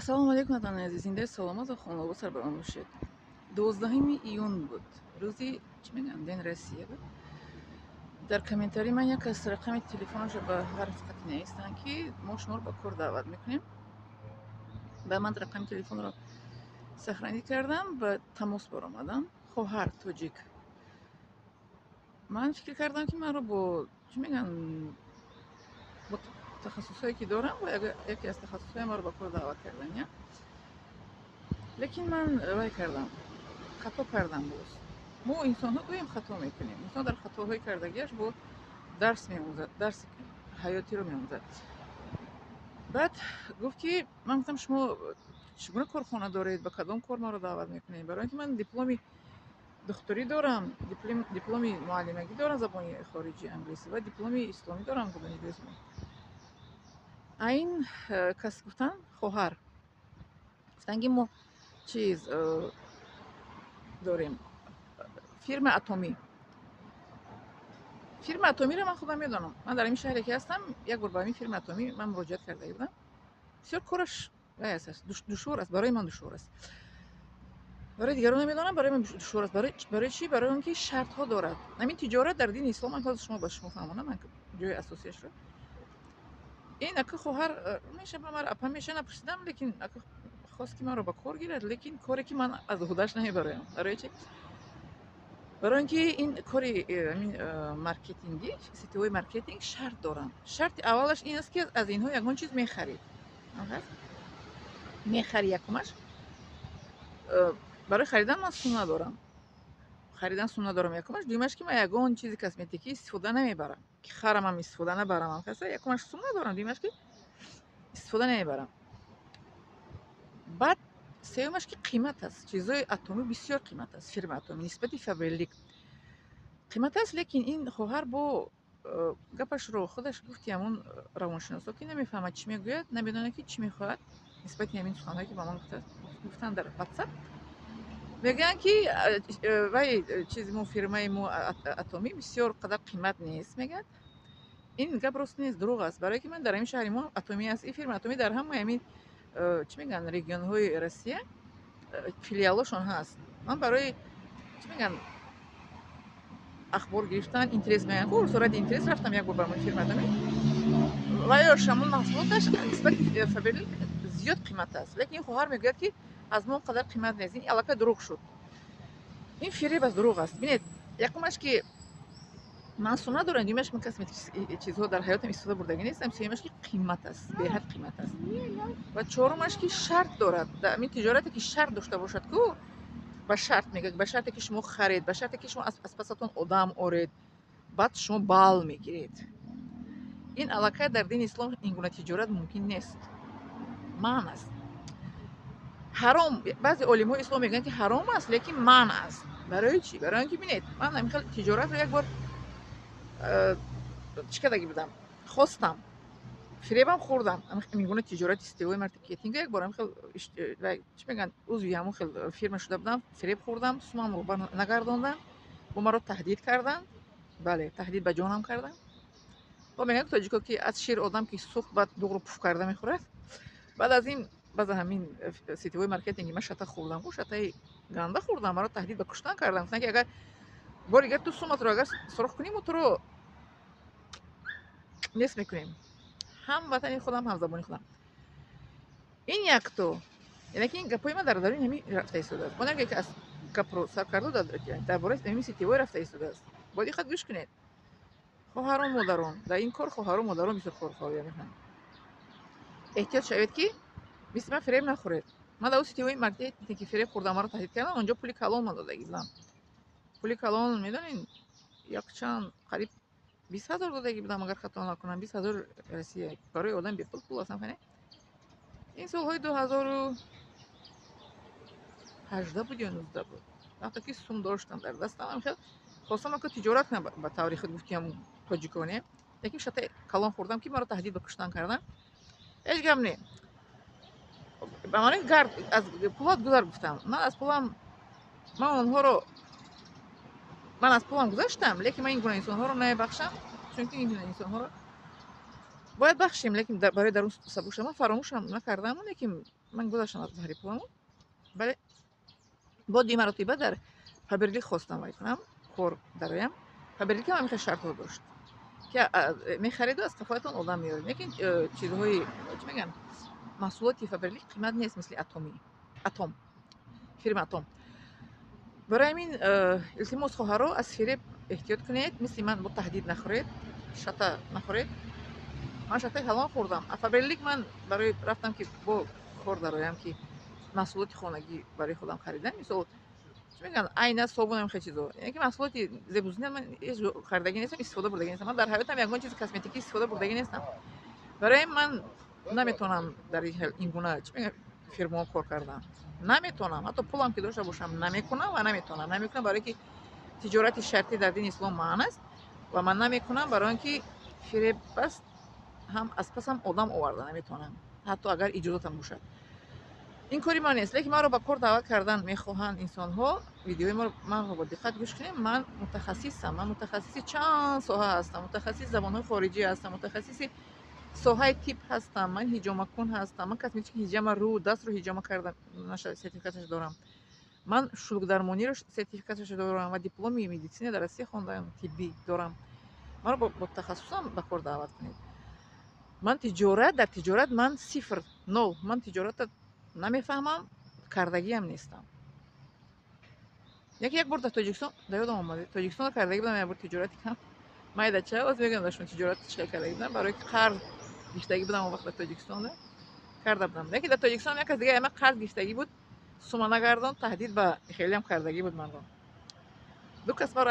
салом алейкум ватани азиз, зиндаи саломату хонавод сар ба он бошед. 12 июн буд, рӯзи чӣ мегӯянд, дени Россия буд. Дар комментарӣ ман як кас рақами телефонашро ба ҳар қати навистанд ки мо шуморо ба кор даъват мекунем. ба ман рақами телефонро сахранӣ кардам, ба тамос баромадам. хоҳар тоҷик. Ман фикр кардам ки манро бо чӣ мегӯянд, бо тахассусҳое ки дорам, бо яке аз тахассусҳои маро ба кор даъват кардан, я? лекин ман вай кардам, хато кардам. боз мо инсонҳо гӯем хато мекунем. инсон дар хатоҳои кардагиаш бо дарс меомӯзад, дарси ҳаётиро меомӯзад. баъд гуфт ки, ман гуфтам шумо чӣ гуна корхона доред, ба кадом кор маро даъват мекунед? барои ин ки ман дипломи духтурӣ дорам, дипломи муаллимагӣ дорам, забони хориҷи англисӣ, ва дипломи исломӣ дорам, гуманитаризм. ин кас гуфтан, хоҳар гуфтан ки мо чиз дорем, фирма атомӣ. фирма атомиро ман худам медонам. Ман дар ин шаҳре ки ҳастам, як бор ба ин фирма атомӣ ман муроҷиат карда будам. бисёр кораш душвор аст, барои ман душвор аст. барои дигарон намедонам, барои ман душвор аст. барои чӣ? барои он ки шартҳо дорад. ҳамин тиҷорат дар дини ислом, ман ҳозир шумо ба шумо фаҳмонам, ман ҷои асосиашро. ин ака хоҳар меша ба ман апа меша напурсидам, лекин ака хост ки маро ба кор гирад, лекин коре ки ман аз уҳдаш намебароям. барои чӣ? барои ин ки ин кори маркетингӣ, сетивои маркетинг шарт доранд. шарти аввалаш ин аст ки аз инҳо ягон чиз мехарӣ. мехари якумаш, барои харидан ман сумма дорам. харидан сумма дорам якумаш. дуюмаш ки ман ягон чизи косметикӣ истифода намебарам. ки харам ам истифода набарам. Якумаш сумма дорам, дуюмаш ки истифода намебарам. баъд сеюмаш ки қимат аст. чизои атомӣ бисёр қимат аст. фирма атомӣ нисбати фабрилик қимат аст, лекин ин хоҳар бо гапашро худаш гуфти ҳамон равоншиносо ки намефаҳмад чӣ мегӯяд, намедонад ки чӣ мехоҳад. нисбати ҳамин суханҳое ки ба ман гуфтанд дар WhatsApp, мегӯянд ки вай чизи мо фирмаи мо атомӣ бисёр қадар қимат нест. мегӯяд ин гап рост нест, дурӯғ аст. барое ки ман дар ҳамин шаҳри мо атомӣ аст. ин фирма атомӣ дар ҳамаи ҳамин чӣ мегӯянд регионҳои Россия филиалошон ҳаст. ман барои чӣ мегӯянд ахбор гирифтан, интерес мегӯянд, сурати интерес рафтам як бор ба ҳамин фирма атомӣ. вайёш ҳамон маҳсулоташ нисбати фабрилик зиёд қимат аст. лекин ин хоҳар мегӯяд ки аз мо қадар қимат нест. ин аллакай дурӯғ шуд. ин фиреб аст, дурӯғ аст. бинед, якумаш ки ман сумма дорам, дуюмаш ман косметикӣ чизҳо дар ҳаётам истифода бурдагӣ нестам, сеюмаш ки қимат аст, беҳад қимат аст. ва чорумаш ки шарт дорад. дар ин тиҷорате ки шарт дошта бошад ку, ба шарт мегӯяд, ба шарте ки шумо харед, ба шарте ки шумо аз пасатон одам оред, баъд шумо бал мегиред. ин аллакай дар дини ислом ин гуна тиҷорат мумкин нест. маън аст. ҳаром, баъзе олимҳои ислом мегӯянд ки ҳаром аст, лекин маън аст. барои чӣ? барои ин ки бинед, ман ҳамин хел тиҷоратро як бор чӣ кардагӣ будам, хостам, фиребам хӯрдам. ҳамин гуна тиҷорати сетевои маркетинга як бор ҳамин хел чӣ мегӯянд, узви ҳамон хел фирма шуда будам, фиреб хӯрдам, суммамро барнагардонданд, бо маро таҳдид карданд. бале, таҳдид ба ҷонам карданд. ва мегӯянд тоҷико ки аз шир одам ки сӯхт баъд дуғро пуф карда мехӯрад. баъд аз ин баъд ҳамин сетевои маркетинги ман шата хӯрдам, шатаи ганда хӯрдам, маро таҳдид ба куштан карданд. гуфтанд ки агар бори дигар ту сумматро агар сурох кунӣ, мо туро нест мекунем. ҳам ватани худам, ҳам забони худам. ин якто, яъне ки ин гапои ман дар даруни ҳамин рафта истодааст. бо як аз гапро сар карду дар бораи ҳамин сетевои рафта истодааст. бо диққат гӯш кунед. хоҳарон, модарон, дар ин кор хоҳарон, модарон бисёр кор фаъолият мекунанд. эҳтиёт шавед ки мисли ман фиреб нахӯред. ман дар сетевои маркетинги фиреб хӯрдам, маро таҳдид карданд, онҷо пули калон ман додагӣ будам. пули калон медонед, якчанд қариб 20,000 додагӣ будам, агар хато накунам, 20,000 Россия. барои одам бепул пул аст. нафаҳмед? ин солҳои 2018 буд ё 19 буд. вақте ки сум доштам дар дастам, ҳамин хел хостам ака тиҷорат кунам ба таври худ, гуфтиам тоҷиконе, лекин шатаи калон хӯрдам ки маро таҳдид ба куштан карданд. ҳеҷ гап не. ба ман гард аз пулат гузар гуфтам. ман аз пулам гузаштам, лекин ман ин гуна инсонҳоро намебахшам, чунки ин гуна инсонҳоро бояд бахшем, лекин барои дар он сабук шуд. Ман фаромӯшам накардам, лекин ман гузаштам аз баҳри пулам. бале бо 2 маротиба дар Фаберлик хостам вай кунам, кор дароям. Фаберлик ҳам мехел шартҳо дошт, ки мехариду аз қафоятон одам меёред, лекин чизҳои чӣ мегӯянд, маҳсулоти Фаберлик қимат нест мисли Атом, фирма Атом. барои ҳамин илтимос хоҳарро аз фиреб эҳтиёт кунед, мисли ман бо таҳдид нахӯред, шата нахӯред. ман шатаи калон хӯрдам. Фаберлик ман барои рафтам ки бо кор дароям, ки маҳсулоти хонагӣ барои худам харидам, мисол чӣ мегӯянд, айна, собун, ҳамин хел чизо, яъне ки маҳсулоти зебузина ман ҳеҷ ҷо харидагӣ нестам, истифода бурдагӣ нестам. Ман дар ҳаётам ягон чизи косметикӣ истифода бурдагӣ нестам. барои ман наметавонам дар ин гуна чӣ мегӯянд фирмаҳо кор кардан. Наметавонам, ҳатто пулам ки дошта бошам намекунам ва наметавонам. Намекунам барое ки тиҷорати шартӣ дар дини ислом маън аст ва ман намекунам, барои он ки фиреб аст, ҳам аз пасам одам оварда наметавонам, ҳатто агар иҷозатам бошад. ин кори ман нест, лекин маро ба кор даъват кардан мехоҳанд инсонҳо. Видеои манро бо диққат гӯш кунед. Ман мутахассисам, ман мутахассиси чанд соҳа ҳастам, мутахассиси забонҳои хориҷӣ ҳастам, мутахассиси соҳаи тиб ҳастам, ман ҳиҷомакун ҳастам, ман косметики ҳиҷама рӯ, дастро ҳиҷома карда сертификаташ дорам, ман шулукдармониро сертификаташ дорам ва дипломи медицина дар Россия хондаам, тиббӣ дорам. маро бо тахассусам ба кор даъват кунед. ман дар тиҷорат ман сифр, нол. Ман тиҷоратро намефаҳмам, кардагиам нестам. як бор дар Тоҷикистон, дар ёдам омад, Тоҷикистонро кардагӣ будам, як бор тиҷорати кам майдача, оз мегӯям дар шумо тиҷорат чӣ хел кардагӣ будам, барои ки қарз гирифтагӣ будам он вақт дар Тоҷикистонда карда будам. Лекин дар Тоҷикистон як кас дигаи ман қарз гирифтагӣ буд, сума нагардон, таҳдид ба хелиам кардагӣ буд манро. ду кас маро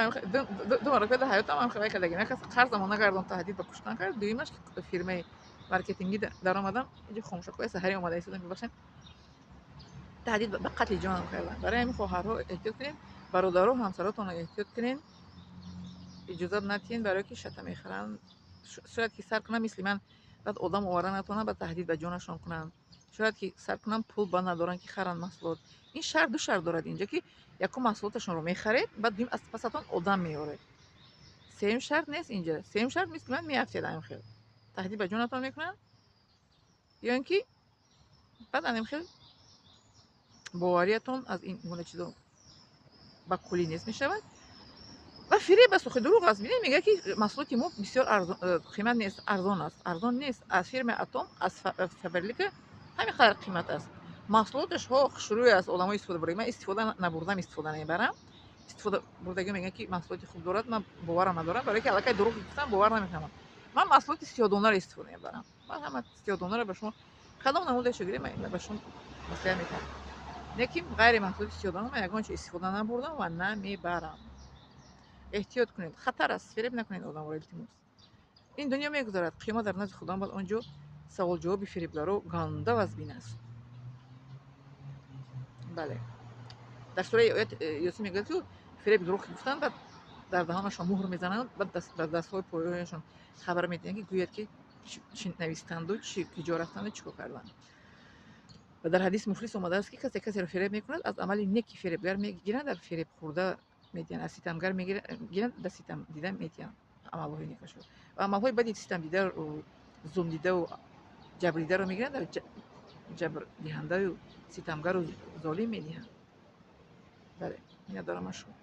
ду маротиба дар ҳаётам ҳам хеле кардагӣ. Як кас қарзамро нагардон, таҳдид ба куштан кард. Дуюмаш ки фирмаи маркетингӣ даромадам, инҷо хомӯшакҳои саҳарӣ омада истодам, бибахшед, таҳдид ба қатли ҷонам карданд. барои ҳамин хоҳарҳо эҳтиёт кунед, бародаро, ҳамсаратонро эҳтиёт кунед, иҷозат надиҳед, барое ки шата мехаранд. шояд ки сар кунам мисли ман, баъд одам оварда натавонанд ба таҳдид ба ҷонашон кунанд. шояд ки сар кунам, пул ба надоранд ки харанд маҳсулот. ин шарт ду шарт дорад инҷа, ки якум маҳсулоташонро мехаред, баъд дуюм аз пасатон одам меёред. сеюм шарт нест инҷа. сеюм шарт мисли ман меафтед ҳамин хел. таҳдид ба ҷонатон мекунанд, ё ин ки баъд ҳамин хел бовариятон аз ин гуна чизо ба куллӣ нест мешавад. ва фиреб аст, охи дурӯғ аст. Бинед мегӯяд ки маҳсулоти мо бисёр қимат нест, арзон аст. Арзон нест. Аз фирмаи Атом, аз Фаберлика ҳамин қадар қимат аст. маҳсулоташҳо хушрӯй аст, одамҳо истифода бурдагӣ. Ман истифода набурдам, истифода намебарам. истифода бурдагиҳо мегӯянд ки маҳсулоти хуб дорад, ман боварам надорам, барое ки аллакай дурӯғ гуфтам бовар намекунам. ман маҳсулоти сиёҳдонаро истифода мебарам. ман ҳама сиёҳдонаро ба шумо кадом намудашо гиред, ман ба шумо маслиҳат мекунам. лекин ғайри маҳсулоти сиёҳдона ман ягон чиз истифода набурдам ва намебарам. эҳтиёт кунед, хатар аст, фиреб накунед одамро, илтимос. ин дунё мегузарад, қиёмат дар назди худоам баъд он ҷо саволҷавоби фиребгаро ганда вазбин аст. бале, дар сураи оят ёсин мегӯяд ки фиреб дурӯғ гуфтанд, баъд дар даҳонашон муҳр мезананд, баъд ба дастҳои поёҳояшон хабар медиҳанд ки гӯяд ки чӣ навистанду, чӣ ҷо рафтанду чӣ кор карданд. ва дар ҳадис муфлис омадааст ки касеро фиреб мекунад, аз амали неки фиребгар мегиранд, дар фиреб хӯрда медиҳанд, аз ситамгар мегиранд, дар ситам дида медиҳанд амалҳои некашро. ва амалҳои бади ситамдидару зулмдидаву ҷабрдидаро мегиранд, дар ҷабрдиҳандаю ситамгару золим медиҳанд. бале, ина дорам аз шумо.